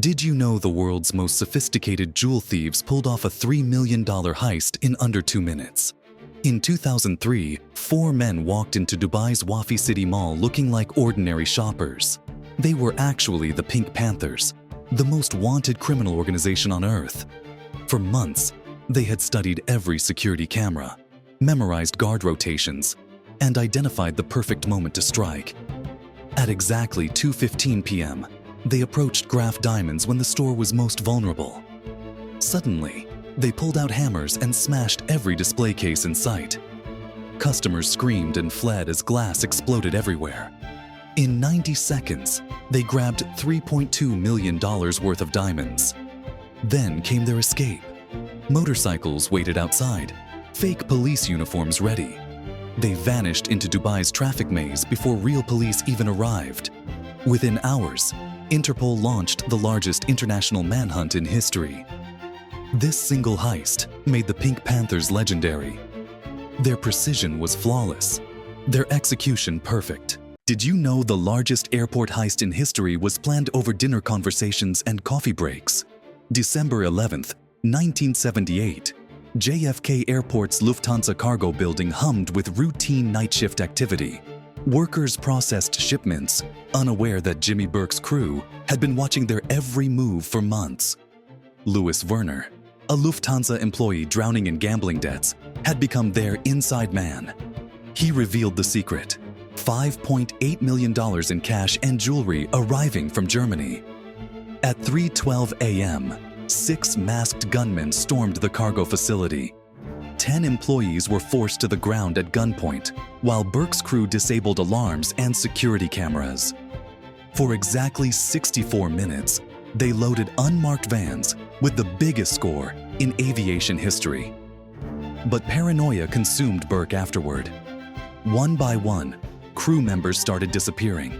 Did you know the world's most sophisticated jewel thieves pulled off a $3 million heist in under 2 minutes? In 2003, 4 men walked into Dubai's Wafi City Mall looking like ordinary shoppers. They were actually the Pink Panthers, the most wanted criminal organization on Earth. For months, they had studied every security camera, memorized guard rotations, and identified the perfect moment to strike. At exactly 2:15 p.m., they approached Graf Diamonds when the store was most vulnerable. Suddenly, they pulled out hammers and smashed every display case in sight. Customers screamed and fled as glass exploded everywhere. In 90 seconds, they grabbed $3.2 million worth of diamonds. Then came their escape. Motorcycles waited outside, fake police uniforms ready. They vanished into Dubai's traffic maze before real police even arrived. Within hours, Interpol launched the largest international manhunt in history. This single heist made the Pink Panthers legendary. Their precision was flawless, their execution perfect. Did you know the largest airport heist in history was planned over dinner conversations and coffee breaks? December 11th, 1978, JFK Airport's Lufthansa cargo building hummed with routine night shift activity. Workers processed shipments, unaware that Jimmy Burke's crew had been watching their every move for months. Louis Werner, a Lufthansa employee drowning in gambling debts, had become their inside man. He revealed the secret: $5.8 million in cash and jewelry arriving from Germany. At 3:12 a.m., 6 masked gunmen stormed the cargo facility. 10 employees were forced to the ground at gunpoint, while Burke's crew disabled alarms and security cameras. For exactly 64 minutes, they loaded unmarked vans with the biggest score in aviation history. But paranoia consumed Burke afterward. One by one, crew members started disappearing.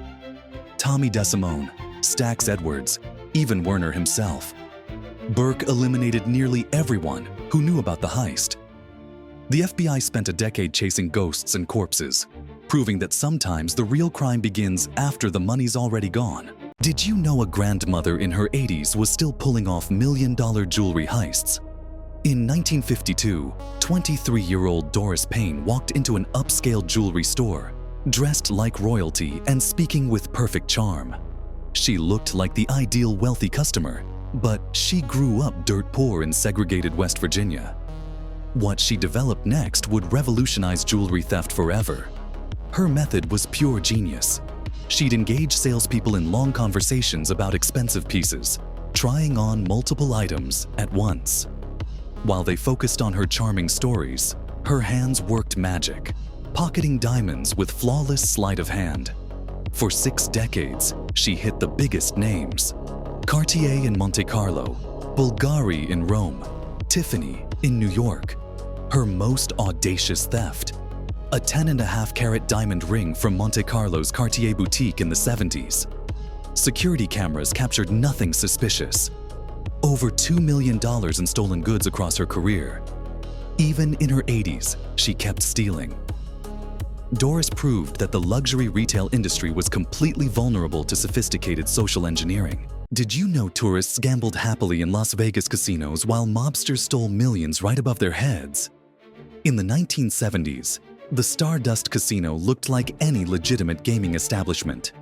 Tommy DeSimone, Stax Edwards, even Werner himself. Burke eliminated nearly everyone who knew about the heist. The FBI spent a decade chasing ghosts and corpses, proving that sometimes the real crime begins after the money's already gone. Did you know a grandmother in her 80s was still pulling off million-dollar jewelry heists? In 1952, 23-year-old Doris Payne walked into an upscale jewelry store, dressed like royalty and speaking with perfect charm. She looked like the ideal wealthy customer, but she grew up dirt poor in segregated West Virginia. What she developed next would revolutionize jewelry theft forever. Her method was pure genius. She'd engage salespeople in long conversations about expensive pieces, trying on multiple items at once. While they focused on her charming stories, her hands worked magic, pocketing diamonds with flawless sleight of hand. For 6 decades, she hit the biggest names: Cartier in Monte Carlo, Bulgari in Rome, Tiffany in New York. Her most audacious theft: a 10.5-carat diamond ring from Monte Carlo's Cartier boutique in the 70s. Security cameras captured nothing suspicious. Over $2 million in stolen goods across her career. Even in her 80s, she kept stealing. Doris proved that the luxury retail industry was completely vulnerable to sophisticated social engineering. Did you know tourists gambled happily in Las Vegas casinos while mobsters stole millions right above their heads? In the 1970s, the Stardust Casino looked like any legitimate gaming establishment.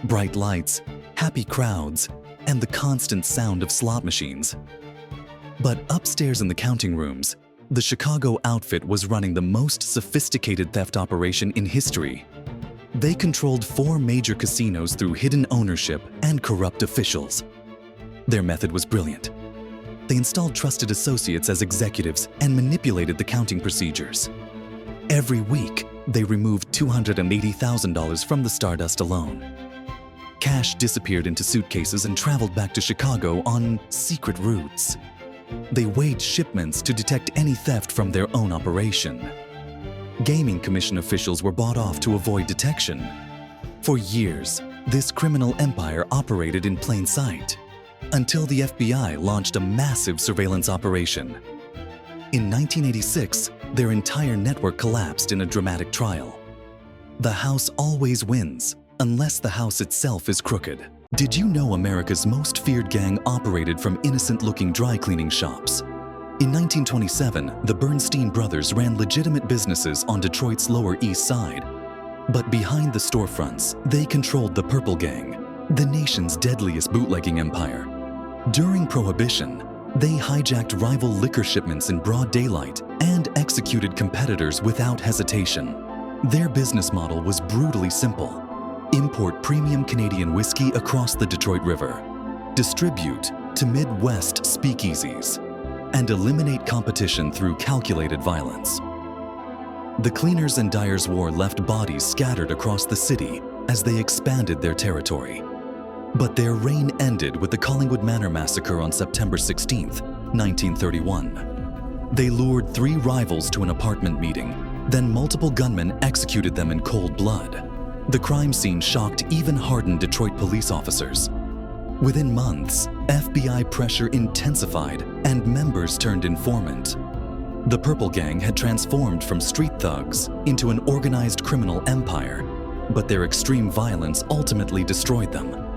Bright lights, happy crowds, and the constant sound of slot machines. But upstairs in the counting rooms, the Chicago outfit was running the most sophisticated theft operation in history. They controlled 4 major casinos through hidden ownership and corrupt officials. Their method was brilliant. They installed trusted associates as executives and manipulated the counting procedures. Every week, they removed $280,000 from the Stardust alone. Cash disappeared into suitcases and traveled back to Chicago on secret routes. They weighed shipments to detect any theft from their own operation. Gaming commission officials were bought off to avoid detection. For years, this criminal empire operated in plain sight, until the FBI launched a massive surveillance operation. In 1986, their entire network collapsed in a dramatic trial. The house always wins, unless the house itself is crooked. Did you know America's most feared gang operated from innocent-looking dry cleaning shops? In 1927, the Bernstein brothers ran legitimate businesses on Detroit's Lower East Side. But behind the storefronts, they controlled the Purple Gang, the nation's deadliest bootlegging empire. During Prohibition, they hijacked rival liquor shipments in broad daylight and executed competitors without hesitation. Their business model was brutally simple: import premium Canadian whiskey across the Detroit River, distribute to Midwest speakeasies, and eliminate competition through calculated violence. The Cleaners and Dyers War left bodies scattered across the city as they expanded their territory. But their reign ended with the Collingwood Manor Massacre on September 16, 1931. They lured 3 rivals to an apartment meeting, then multiple gunmen executed them in cold blood. The crime scene shocked even hardened Detroit police officers. Within months, FBI pressure intensified and members turned informant. The Purple Gang had transformed from street thugs into an organized criminal empire, but their extreme violence ultimately destroyed them.